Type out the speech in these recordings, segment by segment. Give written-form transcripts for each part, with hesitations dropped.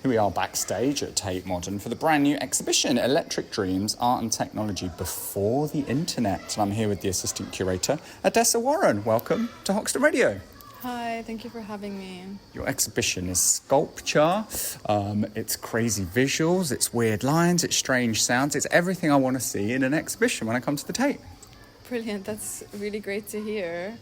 Here we are backstage at Tate Modern for the brand new exhibition, Electric Dreams, Art and Technology Before the Internet. And I'm here with the assistant curator, Odessa Warren. Welcome to Hoxton Radio. Hi, thank you for having me. Your exhibition is sculpture, it's crazy visuals, it's weird lines, it's strange sounds, it's everything I want to see in an exhibition when I come to the Tate. Brilliant, that's really great to hear.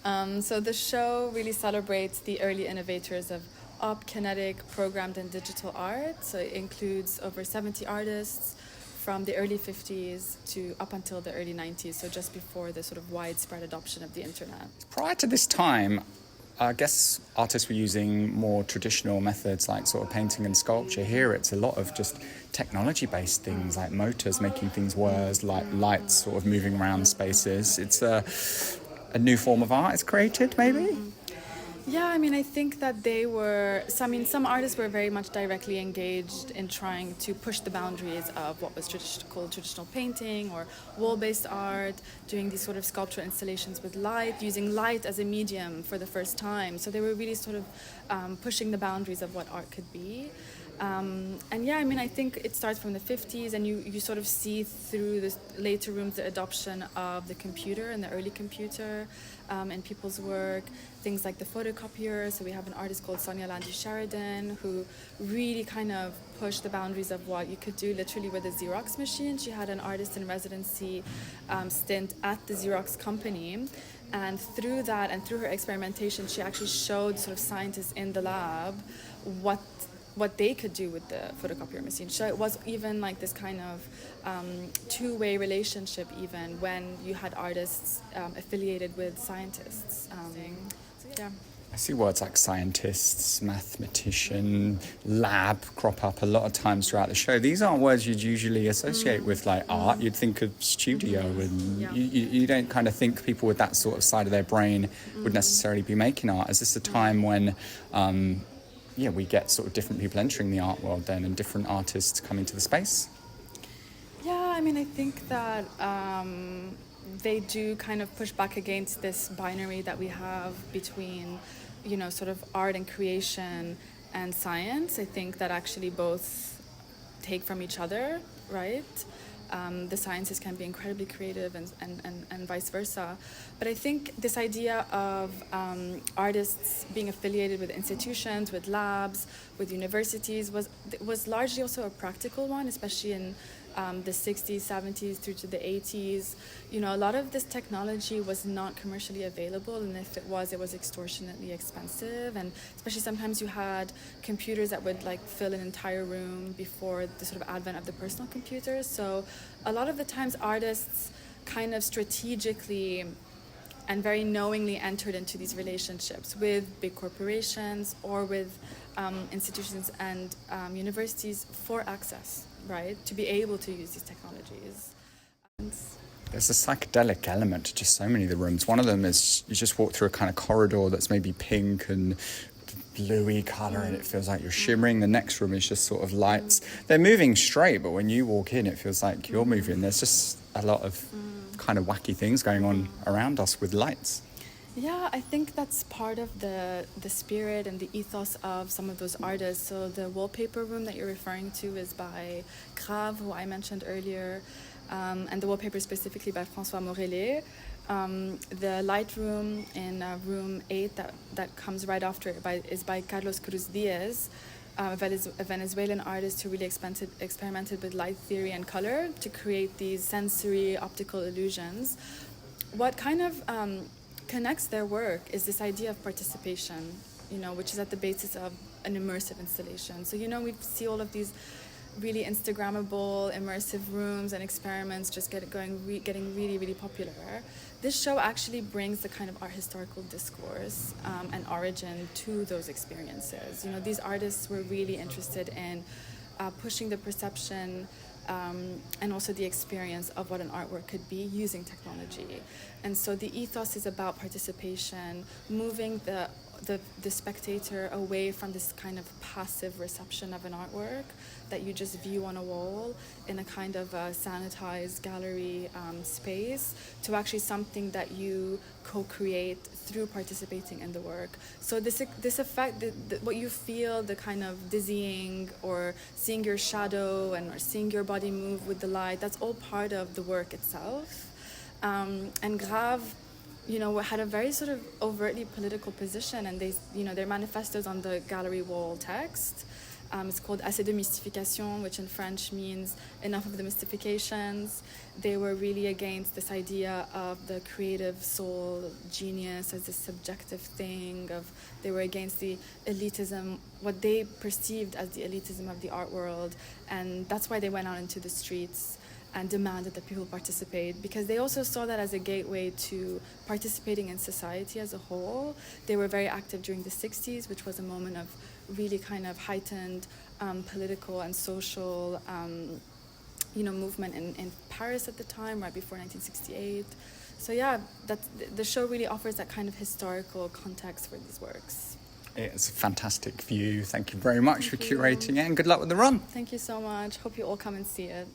So the show really celebrates the early innovators of op, kinetic, programmed and digital art. So it includes over 70 artists from the early 50s to up until the early 90s, so just before the sort of widespread adoption of the internet. Prior to this time, I guess artists were using more traditional methods like sort of painting and sculpture. Here it's a lot of just technology-based things like motors making things whirrs, like lights sort of moving around spaces. It's a new form of art is created, maybe? Yeah, I mean, I think that some artists were very much directly engaged in trying to push the boundaries of what was called traditional painting or wall-based art, doing these sort of sculptural installations with light, using light as a medium for the first time. So they were really sort of pushing the boundaries of what art could be. And yeah, I mean, I think it starts from the 50s and you sort of see through the later rooms the adoption of the computer and the early computer in people's work, things like the photocopier. So we have an artist called Sonia Landy Sheridan who really kind of pushed the boundaries of what you could do literally with a Xerox machine. She had an artist in residency stint at the Xerox company. And through that and through her experimentation, she actually showed sort of scientists in the lab what they could do with the photocopier machine. So it was even like this kind of two-way relationship even when you had artists affiliated with scientists. Yeah. I see words like scientists, mathematician, lab crop up a lot of times throughout the show. These aren't words you'd usually associate with like art. You'd think of studio and you don't kind of think people with that sort of side of their brain would necessarily be making art. Is this a time when we get sort of different people entering the art world then and different artists coming to the space? Yeah, I mean, I think that they do kind of push back against this binary that we have between, sort of art and creation and science. I think that actually both take from each other, right? The sciences can be incredibly creative and vice versa. But I think this idea of artists being affiliated with institutions, with labs, with universities was largely also a practical one, especially in the 60s, 70s through to the 80s. A lot of this technology was not commercially available, and if it was extortionately expensive. And especially sometimes you had computers that would like fill an entire room before the sort of advent of the personal computers. So a lot of the times artists kind of strategically and very knowingly entered into these relationships with big corporations or with institutions and universities for access, right, to be able to use these technologies. There's a psychedelic element to just so many of the rooms. One of them is you just walk through a kind of corridor that's maybe pink and bluey colour and it feels like you're shimmering. The next room is just sort of lights. They're moving straight, but when you walk in, it feels like you're moving. There's just a lot of kind of wacky things going on around us with lights. Yeah, I think that's part of the spirit and the ethos of some of those artists. So the wallpaper room that you're referring to is by Grave, who I mentioned earlier, and the wallpaper specifically by François Morellet. The light room in room 8 that comes right after it is by Carlos Cruz Diaz, a Venezuelan artist who really experimented with light theory and color to create these sensory optical illusions. What kind of connects their work is this idea of participation, which is at the basis of an immersive installation. So, we see all of these really Instagrammable, immersive rooms and experiments just getting really, really popular. This show actually brings the kind of art historical discourse and origin to those experiences. These artists were really interested in pushing the perception and also the experience of what an artwork could be using technology. And so the ethos is about participation, moving the the spectator away from this kind of passive reception of an artwork that you just view on a wall in a kind of sanitized gallery space, to actually something that you co-create through participating in the work. So this effect, what you feel, the kind of dizzying or seeing your shadow or seeing your body move with the light, that's all part of the work itself. And Grave, had a very sort of overtly political position, and their manifestos on the gallery wall text. It's called Assez de mystification, which in French means enough of the mystifications. They were really against this idea of the creative soul, genius as a subjective thing. They were against the elitism, what they perceived as the elitism of the art world, and that's why they went out into the streets and demanded that people participate, because they also saw that as a gateway to participating in society as a whole. They were very active during the 60s, which was a moment of really kind of heightened political and social movement in Paris at the time, right before 1968. So yeah, the show really offers that kind of historical context for these works. It's a fantastic view. Thank you very much for curating it, and good luck with the run. Thank you so much. Hope you all come and see it.